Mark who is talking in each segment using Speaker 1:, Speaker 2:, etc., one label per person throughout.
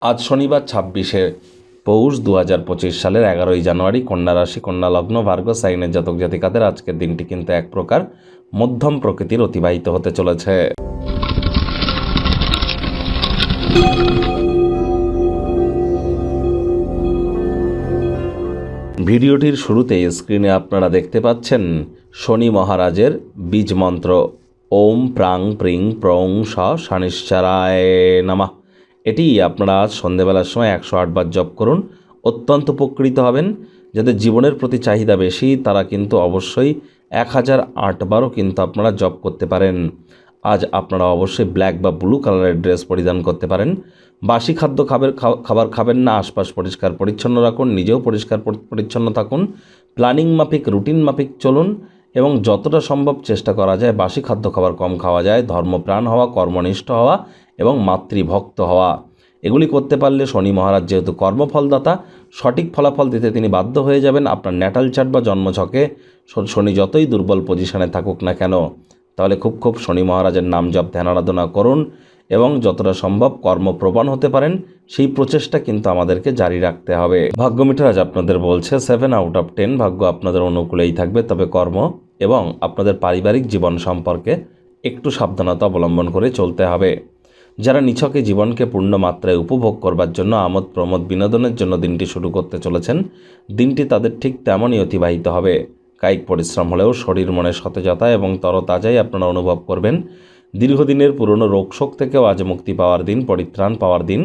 Speaker 1: আজ শনিবার ২৬শে পৌষ ২০২৫ সালের ১১ই জানুয়ারি। কন্যা রাশি, কন্যা লগ্ন, ভার্গো সাইনের জাতক জাতিকাদের আজকের দিনটি কিন্তু এক প্রকার মধ্যম প্রকৃতির অতিবাহিত হতে চলেছে। ভিডিওটির শুরুতেই স্ক্রিনে আপনারা দেখতে পাচ্ছেন শনি মহারাজের বীজ মন্ত্র ওম প্রাং প্রিং প্রং স শনিশ্চরায় নমঃ। এটি আপনারা আজ সন্ধেবেলার সময় ১০৮ বার জপ করুন, অত্যন্ত উপকৃত হবেন। যাদের জীবনের প্রতি চাহিদা বেশি তারা কিন্তু অবশ্যই ১০০৮ বারও কিন্তু আপনারা জপ করতে পারেন। আজ আপনারা অবশ্যই ব্ল্যাক বা ব্লু কালারের ড্রেস পরিধান করতে পারেন। বাসি খাবার খাবেন না, আশপাশ পরিষ্কার পরিচ্ছন্ন রাখুন, নিজেও পরিষ্কার পরিচ্ছন্ন থাকুন, প্ল্যানিং মাফিক রুটিন মাফিক চলুন এবং যতটা সম্ভব চেষ্টা করা যায় বাসি খাদ্য খাবার কম খাওয়া যায়, ধর্মপ্রাণ হওয়া, কর্মনিষ্ঠ হওয়া এবং মাতৃভক্ত হওয়া, এগুলি করতে পারলে শনি মহারাজ যেহেতু কর্মফলদাতা, সঠিক ফলাফল দিতে তিনি বাধ্য হয়ে যাবেন। আপনার ন্যাটাল চার্ট বা জন্মছকে শনি যতই দুর্বল পজিশনে থাকুক না কেন, তাহলে খুব শনি মহারাজের নাম জপ ধ্যান আরাধনা করুন এবং যতটা সম্ভব কর্মপ্রবণ হতে পারেন সেই প্রচেষ্টা কিন্তু আমাদেরকে জারি রাখতে হবে। ভাগ্য মিটার আজ আপনাদের বলছে 7/10, ভাগ্য আপনাদের অনুকূলেই থাকবে, তবে কর্ম এবং আপনাদের পারিবারিক জীবন সম্পর্কে একটু সাবধানতা অবলম্বন করে চলতে হবে। যারা নিছকে জীবনকে পূর্ণ মাত্রায় উপভোগ করবার জন্য আমোদ প্রমোদ বিনোদনের জন্য দিনটি শুরু করতে চলেছেন, দিনটি তাদের ঠিক তেমনই অতিবাহিত হবে। কায়িক পরিশ্রম হলেও শরীর মনে সতেজতা এবং তরতাজাই আপনারা অনুভব করবেন। দীর্ঘদিনের পুরনো রোগশোক থেকেও আজ মুক্তি পাওয়ার দিন, পরিত্রাণ পাওয়ার দিন।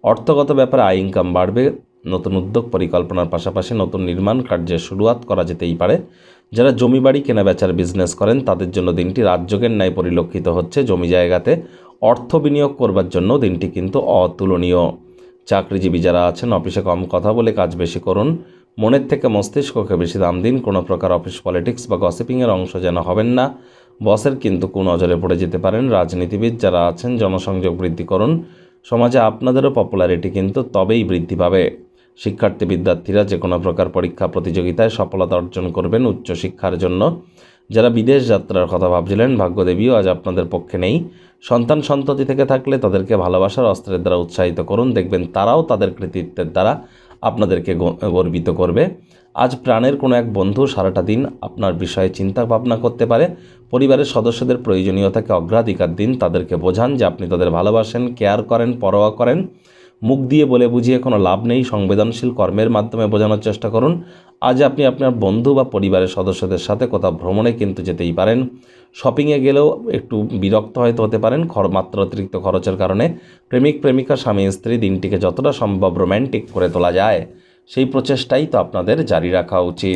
Speaker 1: অর্থগত ব্যাপারে আয় ইনকাম বাড়বে। নতুন উদ্যোগ পরিকল্পনার পাশাপাশি নতুন নির্মাণ কার্যের শুরুয়াত করা যেতেই পারে। যারা জমি বাড়ি কেনা বেচার বিজনেস করেন তাদের জন্য দিনটি রাজযোগের ন্যায় পরিলক্ষিত হচ্ছে। জমি জায়গাতে অর্থ বিনিয়োগ করবার জন্য দিনটি কিন্তু অতুলনীয়। চাকরিজীবী যারা আছেন অফিসে কম কথা বলে কাজ বেশি করুন, মনের থেকে মস্তিষ্ককে বেশি দাম দিন। কোনো প্রকার অফিস পলিটিক্স বা গসিপিংয়ের অংশ যেন হবেন না, বসের কিন্তু কুনজরে পড়ে যেতে পারেন। রাজনীতিবিদ যারা আছেন জনসংযোগ বৃদ্ধি করুন, সমাজে আপনাদেরও পপুলারিটি কিন্তু তবেই বৃদ্ধি পাবে। শিক্ষার্থী বিদ্যার্থীরা যে কোনো প্রকার পরীক্ষা প্রতিযোগিতায় সফলতা অর্জন করবেন উচ্চশিক্ষার জন্য। যারা বিদেশ যাত্রার কথা ভাবছিলেন ভাগ্যদেবীও আজ আপনাদের পক্ষে নেই। সন্তান সন্ততি থেকে থাকলে তাদেরকে ভালোবাসার অস্ত্রের দ্বারা উৎসাহিত করুন, দেখবেন তারাও তাদের কৃতিত্বের দ্বারা আপনাদেরকে গর্বিত করবে। আজ প্রাণের কোনো এক বন্ধু সারাটা দিন আপনার বিষয়ে চিন্তা ভাবনা করতে পারে। পরিবারের সদস্যদের প্রয়োজনীয়তাকে অগ্রাধিকার দিন, তাদেরকে বোঝান যে আপনি তাদের ভালোবাসেন, কেয়ার করেন, পরোয়া করেন। মুখ দিয়ে বলে বুঝিয়ে কোনো লাভ নেই, সংবেদনশীল কর্মের মাধ্যমে বোঝানোর চেষ্টা করুন। আজ আপনি আপনার বন্ধু বা পরিবারের সদস্যদের সাথে কোথাও ভ্রমণে কিন্তু যেতেই পারেন। শপিংয়ে গেলেও একটু বিরক্ত হয়তো হতে পারেন মাত্র অতিরিক্ত খরচের কারণে। প্রেমিক প্রেমিকা স্বামী স্ত্রী দিনটিকে যতটা সম্ভব রোম্যান্টিক করে তোলা যায় সেই প্রচেষ্টাই তো আপনাদের জারি রাখা উচিত।